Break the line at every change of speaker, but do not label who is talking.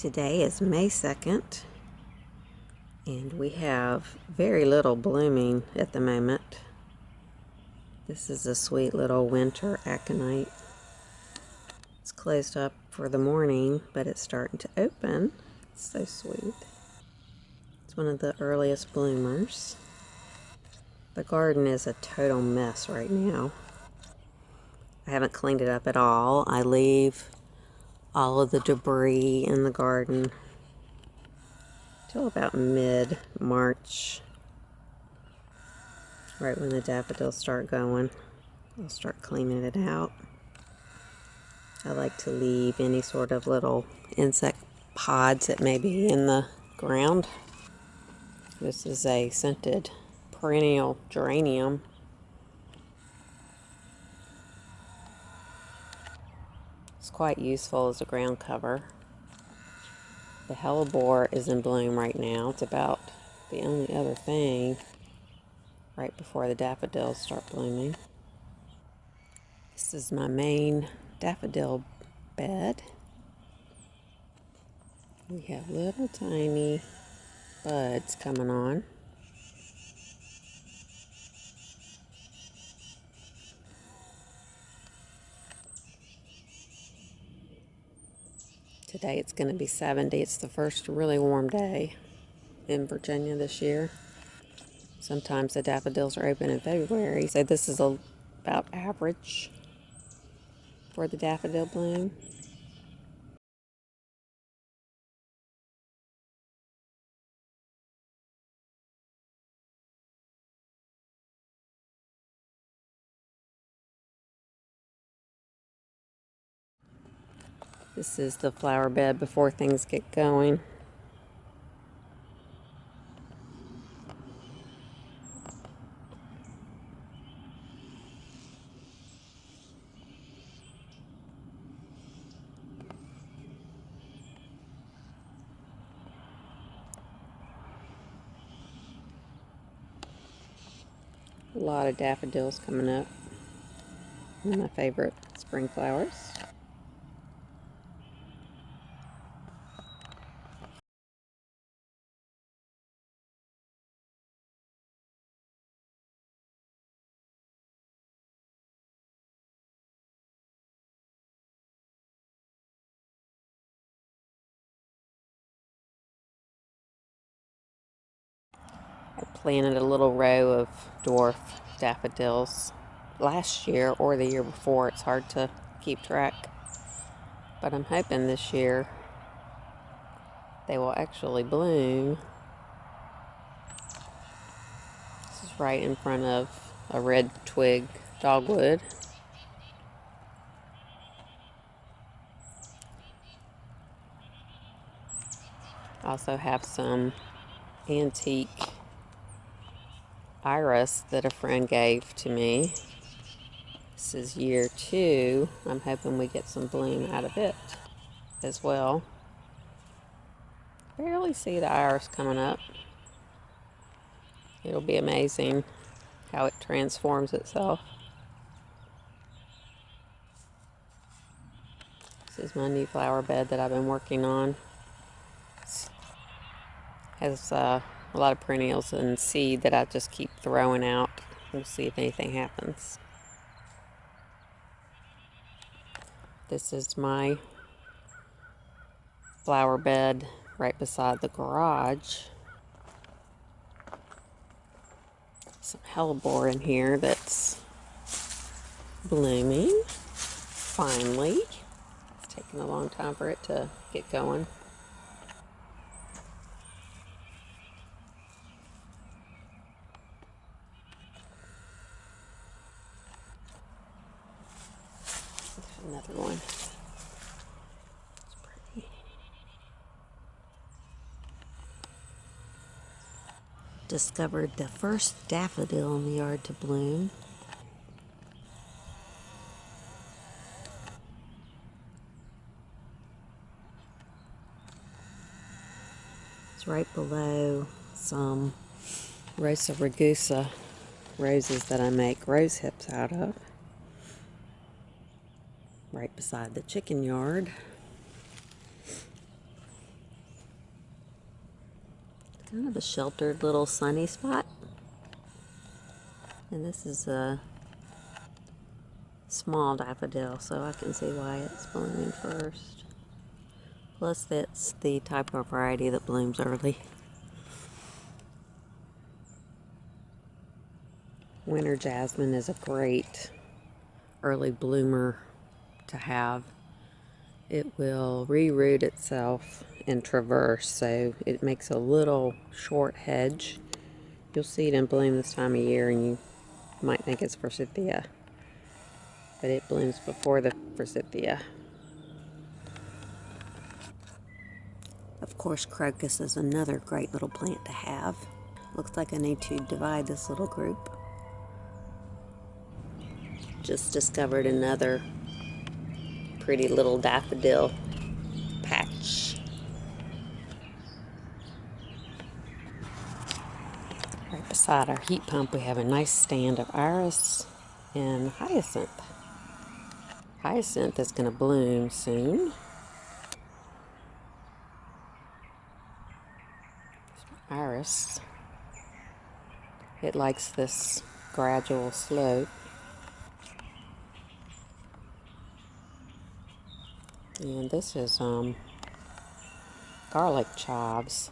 Today is May 2nd, and we have very little blooming at the moment. This is a sweet little winter aconite. It's closed up for the morning, but it's starting to open. It's so sweet. It's one of the earliest bloomers. The garden is a total mess right now. I haven't cleaned it up at all. I leave all of the debris in the garden till about mid-March, right when the daffodils start going. I'll start cleaning it out. I like to leave any sort of little insect pods that may be in the ground. This is a scented perennial geranium. It's quite useful as a ground cover. The hellebore is in bloom right now. It's about the only other thing right before the daffodils start blooming. This is my main daffodil bed. We have little tiny buds coming on. Today it's going to be 70. It's the first really warm day in Virginia this year. Sometimes the daffodils are open in February, so this is about average for the daffodil bloom. This is the flower bed before things get going. A lot of daffodils coming up. One of my favorite spring flowers. I planted a little row of dwarf daffodils last year or the year before. It's hard to keep track, but I'm hoping this year they will actually bloom. This is right in front of a red twig dogwood. I also have some antique iris that a friend gave to me. This is year 2. I'm hoping we get some bloom out of it as well. Barely see the iris coming up. It'll be amazing how it transforms itself. This is my new flower bed that I've been working on. It has a lot of perennials and seed that I just keep throwing out. We'll see if anything happens. This is my flower bed right beside the garage. Some hellebore in here that's blooming finally. It's taken a long time for it to get going. Another one. It's pretty. Discovered the first daffodil in the yard to bloom. It's right below some Rosa rugosa roses that I make rose hips out of. Right beside the chicken yard. Kind of a sheltered little sunny spot. And this is a small daffodil, so I can see why it's blooming first. Plus, that's the type of variety that blooms early. Winter jasmine is a great early bloomer to have. It will reroot itself and traverse, so it makes a little short hedge. You'll see it in bloom this time of year, and you might think it's Forsythia, but it blooms before the Forsythia. Of course, crocus is another great little plant to have. Looks like I need to divide this little group. Just discovered another pretty little daffodil patch. Right beside our heat pump, we have a nice stand of iris and hyacinth. Hyacinth is going to bloom soon. Iris, it likes this gradual slope. And this is garlic chives.